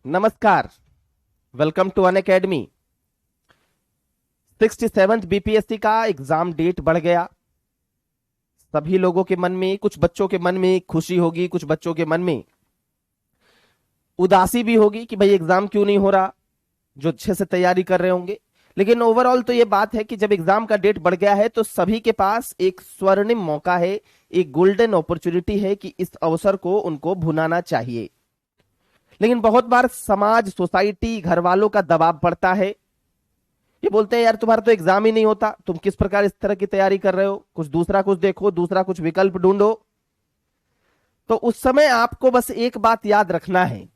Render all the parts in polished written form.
नमस्कार। Welcome to Unacademy. 67th BPSC का exam date बढ़ गया। सभी लोगों के मन में, कुछ बच्चों के मन में खुशी होगी, कुछ बच्चों के मन में उदासी भी होगी कि भाई एग्जाम क्यों नहीं हो रहा, जो अच्छे से तैयारी कर रहे होंगे। लेकिन ओवरऑल तो ये बात है कि जब एग्जाम का डेट बढ़ गया है तो सभी के पास एक स्वर्णिम मौका है, एक गोल्डन अपॉर्चुनिटी है कि इस अवसर को उनको भुनाना चाहिए। लेकिन बहुत बार समाज, सोसाइटी, घर वालों का दबाव पड़ता है। ये बोलते हैं यार तुम्हारा तो एग्जाम ही नहीं होता, तुम किस प्रकार इस तरह की तैयारी कर रहे हो, कुछ दूसरा कुछ देखो, दूसरा कुछ विकल्प ढूंढो। तो उस समय आपको बस एक बात याद रखना है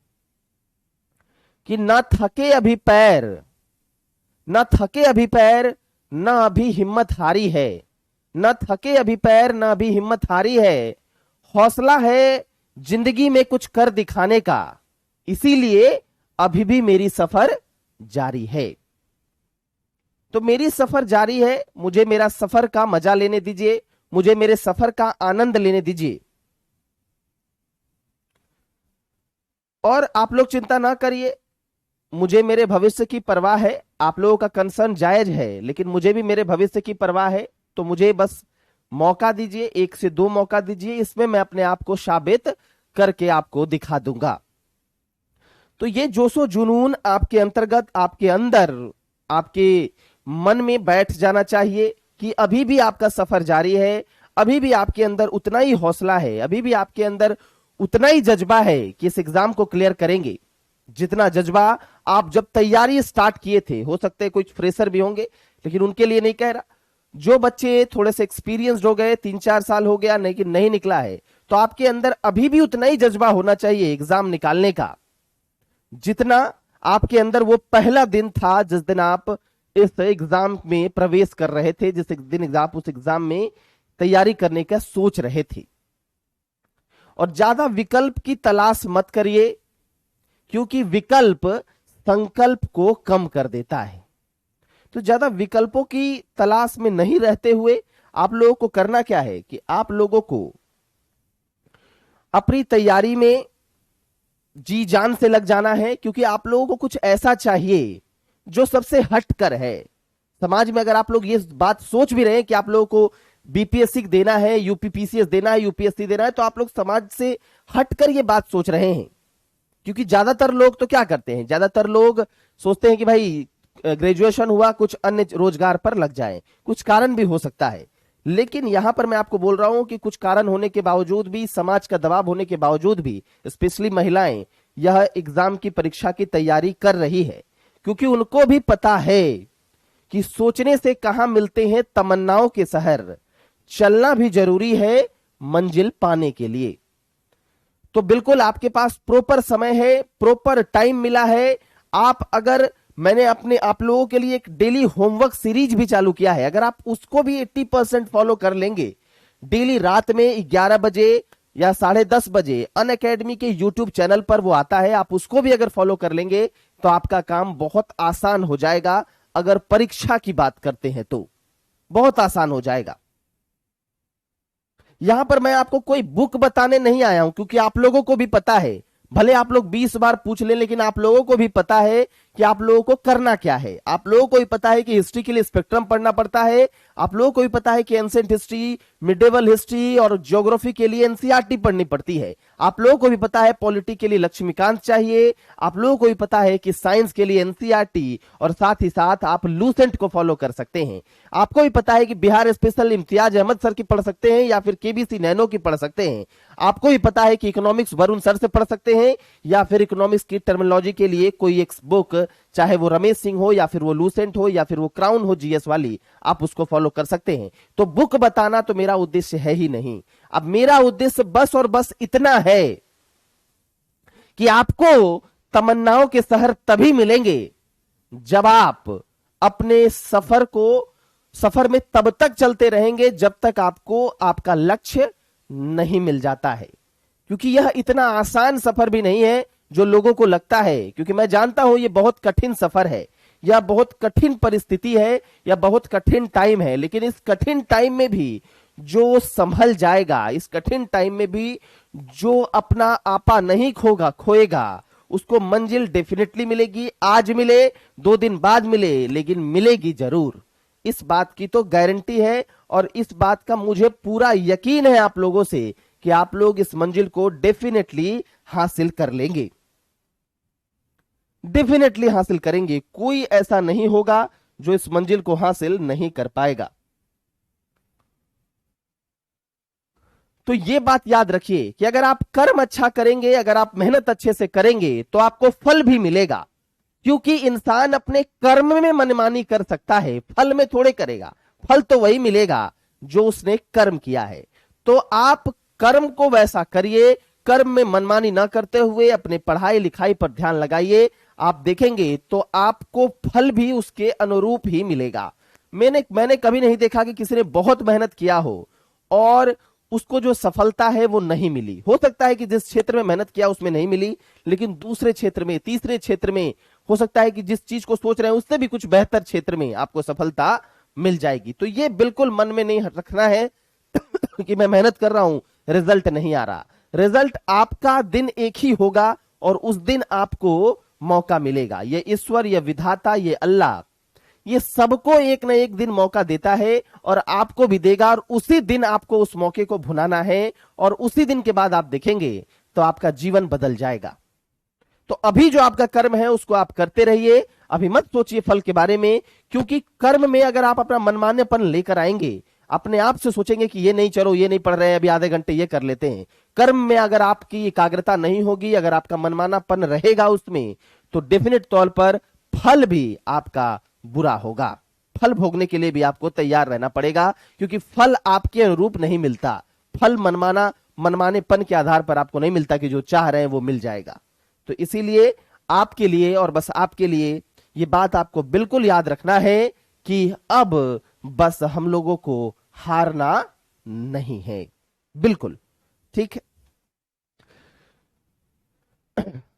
कि न थके अभी पैर, न थके अभी पैर, न अभी हिम्मत हारी है। न थके अभी पैर, न अभी हिम्मत हारी है। हौसला है जिंदगी में कुछ कर दिखाने का, इसीलिए अभी भी मेरी सफर जारी है। तो मेरी सफर जारी है, मुझे मेरा सफर का मजा लेने दीजिए, मुझे मेरे सफर का आनंद लेने दीजिए। और आप लोग चिंता ना करिए, मुझे मेरे भविष्य की परवाह है। आप लोगों का कंसर्न जायज है, लेकिन मुझे भी मेरे भविष्य की परवाह है। तो मुझे बस मौका दीजिए, 1 से 2 मौका दीजिए, इसमें मैं अपने आप को साबित करके आपको दिखा दूंगा। तो ये जोशो जुनून आपके अंतर्गत, आपके अंदर, आपके मन में बैठ जाना चाहिए कि अभी भी आपका सफर जारी है, अभी भी आपके अंदर उतना ही हौसला है, अभी भी आपके अंदर उतना ही जज्बा है कि इस एग्जाम को क्लियर करेंगे जितना जज्बा आप जब तैयारी स्टार्ट किए थे। हो सकते हैं कुछ फ्रेशर भी होंगे, लेकिन उनके लिए नहीं कह रहा। जो बच्चे थोड़े से एक्सपीरियंस्ड हो गए, 3-4 साल हो गया लेकिन नहीं निकला है, तो आपके अंदर अभी भी उतना ही जज्बा होना चाहिए एग्जाम निकालने का, जितना आपके अंदर वो पहला दिन था जिस दिन आप इस एग्जाम में प्रवेश कर रहे थे, जिस दिन आप उस एग्जाम में तैयारी करने का सोच रहे थे। और ज्यादा विकल्प की तलाश मत करिए, क्योंकि विकल्प संकल्प को कम कर देता है। तो ज्यादा विकल्पों की तलाश में नहीं रहते हुए आप लोगों को करना क्या है कि आप लोगों को अपनी तैयारी में जी जान से लग जाना है, क्योंकि आप लोगों को कुछ ऐसा चाहिए जो सबसे हटकर है। समाज में अगर आप लोग ये बात सोच भी रहे हैं कि आप लोगों को बीपीएससी देना है, यूपीपीसीएस देना है, यूपीएससी देना है, तो आप लोग समाज से हटकर ये बात सोच रहे हैं। क्योंकि ज्यादातर लोग तो क्या करते हैं, ज्यादातर लोग सोचते हैं कि भाई ग्रेजुएशन हुआ, कुछ अन्य रोजगार पर लग जाए। कुछ कारण भी हो सकता है, लेकिन यहां पर मैं आपको बोल रहा हूं कि कुछ कारण होने के बावजूद भी, समाज का दबाव होने के बावजूद भी, स्पेशली महिलाएं यह एग्जाम की परीक्षा की तैयारी कर रही है, क्योंकि उनको भी पता है कि सोचने से कहां मिलते हैं तमन्नाओं के शहर, चलना भी जरूरी है मंजिल पाने के लिए। तो बिल्कुल आपके पास प्रॉपर समय है, प्रॉपर टाइम मिला है। आप अगर, मैंने अपने आप लोगों के लिए एक डेली होमवर्क सीरीज भी चालू किया है, अगर आप उसको भी 80% फॉलो कर लेंगे, डेली रात में 11 बजे या 10:30 बजे अन अकेडमी के यूट्यूब चैनल पर वो आता है, आप उसको भी अगर फॉलो कर लेंगे तो आपका काम बहुत आसान हो जाएगा। अगर परीक्षा की बात करते हैं तो बहुत आसान हो जाएगा। यहां पर मैं आपको कोई बुक बताने नहीं आया हूं, क्योंकि आप लोगों को भी पता है, भले आप लोग 20 बार पूछ लें, लेकिन आप लोगों को भी पता है कि आप लोगों को करना क्या है। आप लोगों को भी पता है कि हिस्ट्री के लिए स्पेक्ट्रम पढ़ना पड़ता है, आप लोगों को भी पता है कि एंशिएंट हिस्ट्री, मिडिवल हिस्ट्री और ज्योग्राफी के लिए एनसीईआरटी पढ़नी पड़ती है। आप लोगों को भी पता है पॉलिटी के लिए लक्ष्मीकांत चाहिए। आप लोगों को भी पता है कि साइंस के लिए एनसीईआरटी, और साथ ही साथ आप लूसेंट को फॉलो कर सकते हैं। आपको भी पता है कि बिहार स्पेशल इम्तियाज अहमद सर की पढ़ सकते हैं या फिर केबीसी नैनो की पढ़ सकते हैं। आपको भी पता है कि इकोनॉमिक्स वरुण सर से पढ़ सकते हैं, या फिर इकोनॉमिक्स की टर्मिनोलॉजी के लिए कोई एक बुक, चाहे वो रमेश सिंह हो या फिर वो लूसेंट हो या फिर वो क्राउन हो जीएस वाली, आप उसको फॉलो कर सकते हैं। तो बुक बताना तो मेरा उद्देश्य है ही नहीं। अब मेरा उद्देश्य बस और बस इतना है कि आपको तमन्नाओं के शहर तभी मिलेंगे जब आप अपने सफर में तब तक चलते रहेंगे जब तक आपको आपका लक्ष्य नहीं मिल जाता है। क्योंकि यह इतना आसान सफर भी नहीं है जो लोगों को लगता है, क्योंकि मैं जानता हूं ये बहुत कठिन सफर है, या बहुत कठिन परिस्थिति है, या बहुत कठिन टाइम है। लेकिन इस कठिन टाइम में भी जो संभल जाएगा, इस कठिन टाइम में भी जो अपना आपा नहीं खोएगा, उसको मंजिल डेफिनेटली मिलेगी। आज मिले, 2 दिन बाद मिले, लेकिन मिलेगी जरूर। इस बात की तो गारंटी है और इस बात का मुझे पूरा यकीन है आप लोगों से कि आप लोग इस मंजिल को डेफिनेटली हासिल कर लेंगे, डेफिनेटली हासिल करेंगे। कोई ऐसा नहीं होगा जो इस मंजिल को हासिल नहीं कर पाएगा। तो ये बात याद रखिए कि अगर आप कर्म अच्छा करेंगे, अगर आप मेहनत अच्छे से करेंगे तो आपको फल भी मिलेगा, क्योंकि इंसान अपने कर्म में मनमानी कर सकता है, फल में थोड़े करेगा। फल तो वही मिलेगा जो उसने कर्म किया है। तो आप कर्म को वैसा करिए, कर्म में मनमानी ना करते हुए अपने पढ़ाई लिखाई पर ध्यान लगाइए। आप देखेंगे तो आपको फल भी उसके अनुरूप ही मिलेगा। मैंने कभी नहीं देखा कि किसी ने बहुत मेहनत किया हो और उसको जो सफलता है वो नहीं मिली। हो सकता है कि जिस क्षेत्र में मेहनत किया उसमें नहीं मिली, लेकिन दूसरे क्षेत्र में, तीसरे क्षेत्र में हो सकता है कि जिस चीज को सोच रहे हैं उससे भी कुछ बेहतर क्षेत्र में आपको सफलता मिल जाएगी। तो ये बिल्कुल मन में नहीं रखना है कि मैं मेहनत कर रहा हूं, रिजल्ट नहीं आ रहा। रिजल्ट आपका दिन एक ही होगा और उस दिन आपको मौका मिलेगा। ये ईश्वर, ये विधाता, ये अल्लाह, ये सबको एक ना एक दिन मौका देता है और आपको भी देगा, और उसी दिन आपको उस मौके को भुनाना है और उसी दिन के बाद आप देखेंगे तो आपका जीवन बदल जाएगा। तो अभी जो आपका कर्म है उसको आप करते रहिए, अभी मत सोचिए फल के बारे में, क्योंकि कर्म में अगर आप अपना मनमानेपन लेकर आएंगे, अपने आप से सोचेंगे कि ये नहीं, चलो ये नहीं पढ़ रहे हैं, अभी आधे घंटे ये कर लेते हैं। कर्म में अगर आपकी एकाग्रता नहीं होगी, अगर आपका मनमानापन रहेगा उसमें, तो डेफिनेट तौर पर फल भी आपका बुरा होगा। फल भोगने के लिए भी आपको तैयार रहना पड़ेगा, क्योंकि फल आपके अनुरूप नहीं मिलता। फल मनमानेपन के आधार पर आपको नहीं मिलता कि जो चाह रहे हैं वो मिल जाएगा। तो इसीलिए आपके लिए और बस आपके लिए ये बात आपको बिल्कुल याद रखना है कि अब बस हम लोगों को हारना नहीं है। बिल्कुल ठीक है।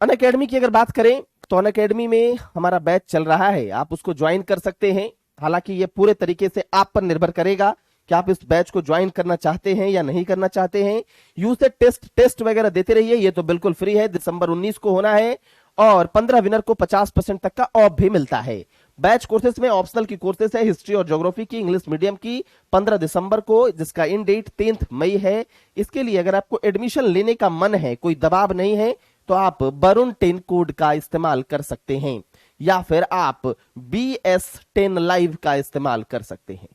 अनअकैडमी की अगर बात करें तो अनअकैडमी में हमारा बैच चल रहा है, आप उसको ज्वाइन कर सकते हैं। हालांकि ये पूरे तरीके से आप पर निर्भर करेगा कि आप इस बैच को ज्वाइन करना चाहते हैं या नहीं करना चाहते हैं। यू से टेस्ट वगैरह देते रहिए, ये तो बिल्कुल फ्री है, दिसंबर 19 को होना है और 15 विनर को 50% तक का ऑफ भी मिलता है। बैच कोर्सेज में ऑप्शनल की कोर्सेज है, हिस्ट्री और ज्योग्राफी की, इंग्लिश मीडियम की, 15 दिसंबर को, जिसका इन डेट 10 मई है। इसके लिए अगर आपको एडमिशन लेने का मन है, कोई दबाव नहीं है, तो आप वरुण 10 कोड का इस्तेमाल कर सकते हैं या फिर आप BS10 लाइव का इस्तेमाल कर सकते हैं।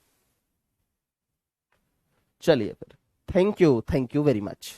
चलिए फिर, थैंक यू वेरी मच।